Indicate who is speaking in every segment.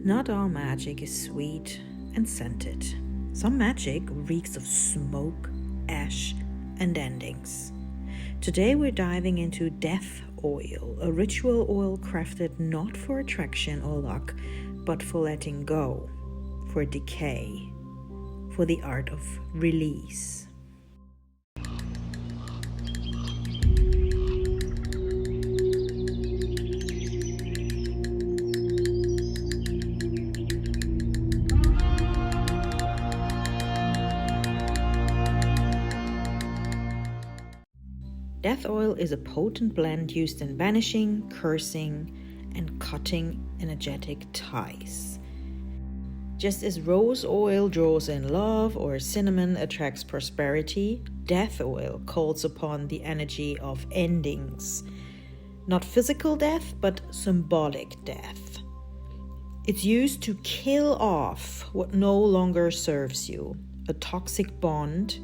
Speaker 1: Not all magic is sweet and scented. Some magic reeks of smoke, ash, and endings. Today we're diving into death oil, a ritual oil crafted not for attraction or luck, but for letting go, for decay, for the art of release. Death oil is a potent blend used in banishing, cursing, and cutting energetic ties. Just as rose oil draws in love or cinnamon attracts prosperity, death oil calls upon the energy of endings. Not physical death, but symbolic death. It's used to kill off what no longer serves you, a toxic bond,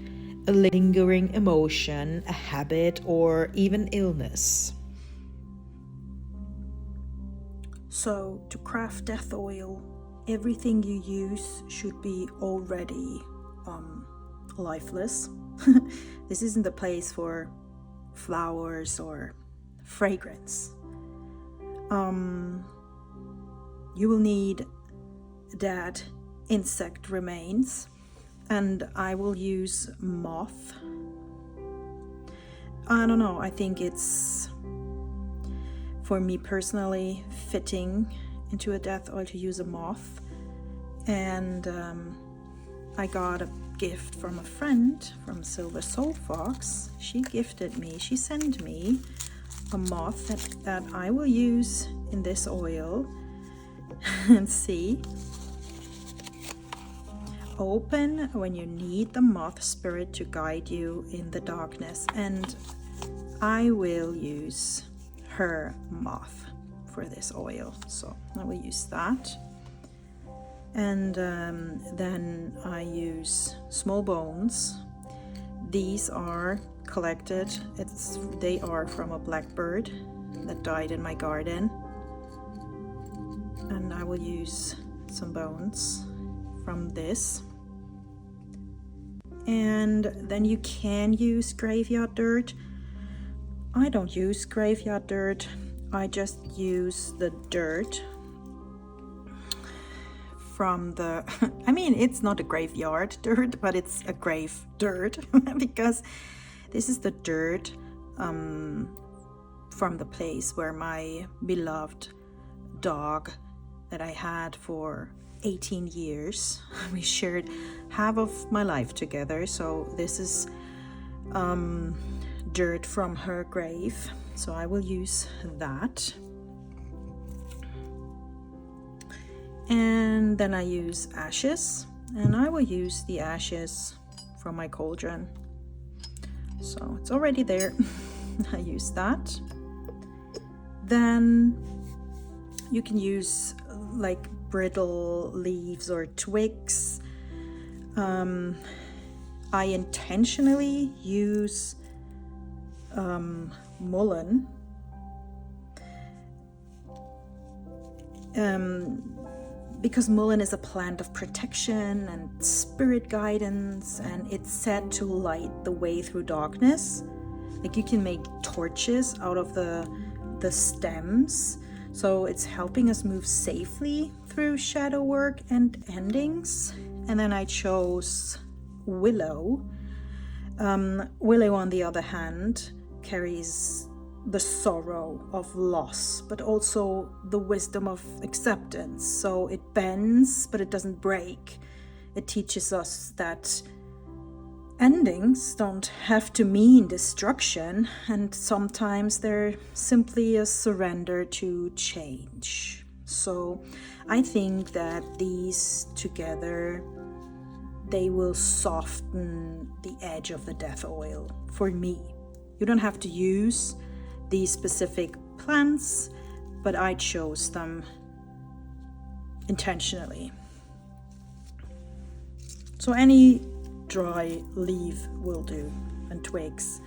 Speaker 1: a lingering emotion, a habit, or even illness.
Speaker 2: So, to craft death oil, everything you use should be already lifeless. This isn't the place for flowers or fragrance. You will need dead insect remains, and I will use moth. I don't know, I think it's, for me personally, fitting into a death oil to use a moth. And I got a gift from a friend from Silver Soul Fox. She sent me a moth that I will use in this oil. And see, open when you need the moth spirit to guide you in the darkness, and I will use her moth for this oil, so I will use that. And then I use small bones. These are collected, they are from a blackbird that died in my garden, and I will use some bones from this. And then you can use graveyard dirt. I don't use graveyard dirt, I just use the dirt from the I mean, it's not a graveyard dirt, but it's a grave dirt because this is the dirt from the place where my beloved dog that I had for 18 years, we shared half of my life together, so this is dirt from her grave, so I will use that. And then I use ashes, and I will use the ashes from my cauldron, so it's already there. I use that. Then you can use like brittle leaves or twigs. I intentionally use mullein because mullein is a plant of protection and spirit guidance, and it's said to light the way through darkness. Like, you can make torches out of the stems, so it's helping us move safely through shadow work and endings. And then I chose willow. Willow, on the other hand, carries the sorrow of loss, but also the wisdom of acceptance. So it bends, but it doesn't break. It teaches us that endings don't have to mean destruction, and sometimes they're simply a surrender to change. So I think that these together, they will soften the edge of the death oil for me. You don't have to use these specific plants, but I chose them intentionally. So any dry leaf will do, and twigs.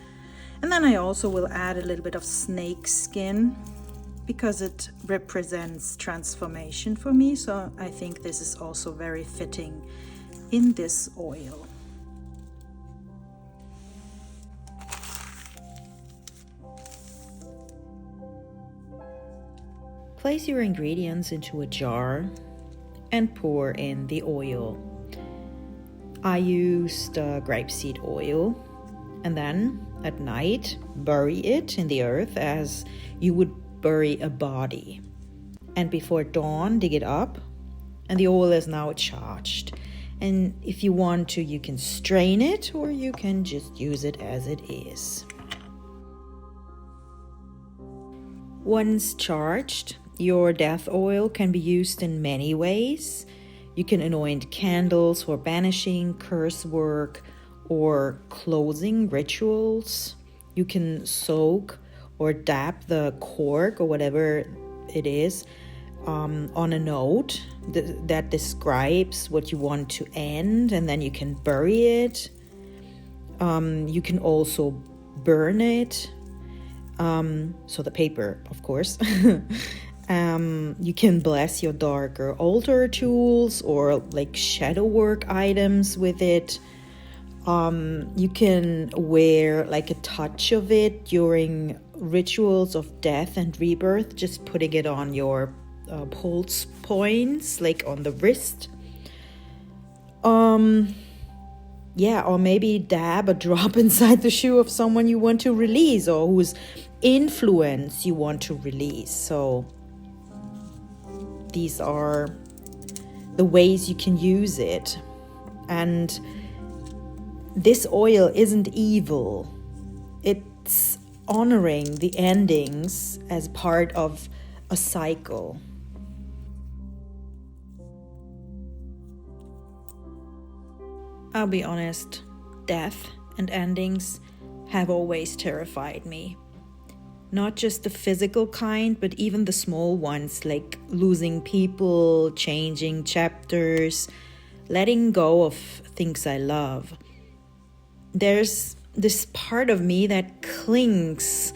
Speaker 2: And then I also will add a little bit of snake skin because it represents transformation for me. So I think this is also very fitting in this oil.
Speaker 1: Place your ingredients into a jar and pour in the oil. I used grapeseed oil, and then at night bury it in the earth as you would bury a body. And before dawn, dig it up, and the oil is now charged. And if you want to, you can strain it, or you can just use it as it is. Once charged, your death oil can be used in many ways. You can anoint candles for banishing, curse work, or closing rituals. You can soak or dab the cork or whatever it is on a note that describes what you want to end, and then you can bury it. You can also burn it. So the paper, of course. You can bless your darker altar tools or like shadow work items with it. You can wear like a touch of it during rituals of death and rebirth, just putting it on your pulse points, like on the wrist. Yeah, or maybe dab a drop inside the shoe of someone you want to release or whose influence you want to release. So these are the ways you can use it. And this oil isn't evil. It's honoring the endings as part of a cycle. I'll be honest, death and endings have always terrified me. Not just the physical kind, but even the small ones, like losing people, changing chapters, letting go of things I love. There's this part of me that clings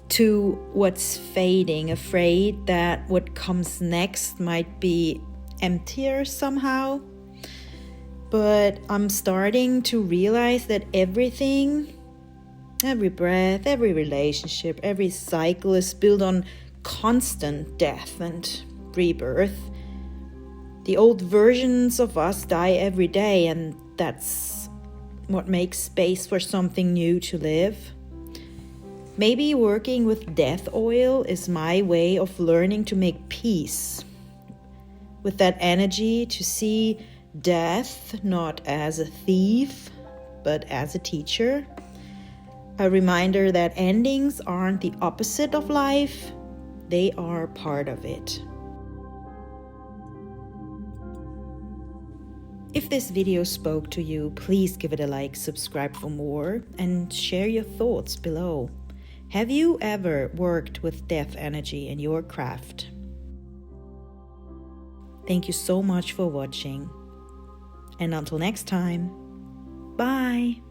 Speaker 1: to what's fading, afraid that what comes next might be emptier somehow. But I'm starting to realize that everything, every breath, every relationship, every cycle is built on constant death and rebirth. The old versions of us die every day, and that's what makes space for something new to live. Maybe working with death oil is my way of learning to make peace with that energy, to see death not as a thief, but as a teacher. A reminder that endings aren't the opposite of life, they are part of it. If this video spoke to you, please give it a like, subscribe for more, and share your thoughts below. Have you ever worked with death energy in your craft? Thank you so much for watching. And until next time, bye!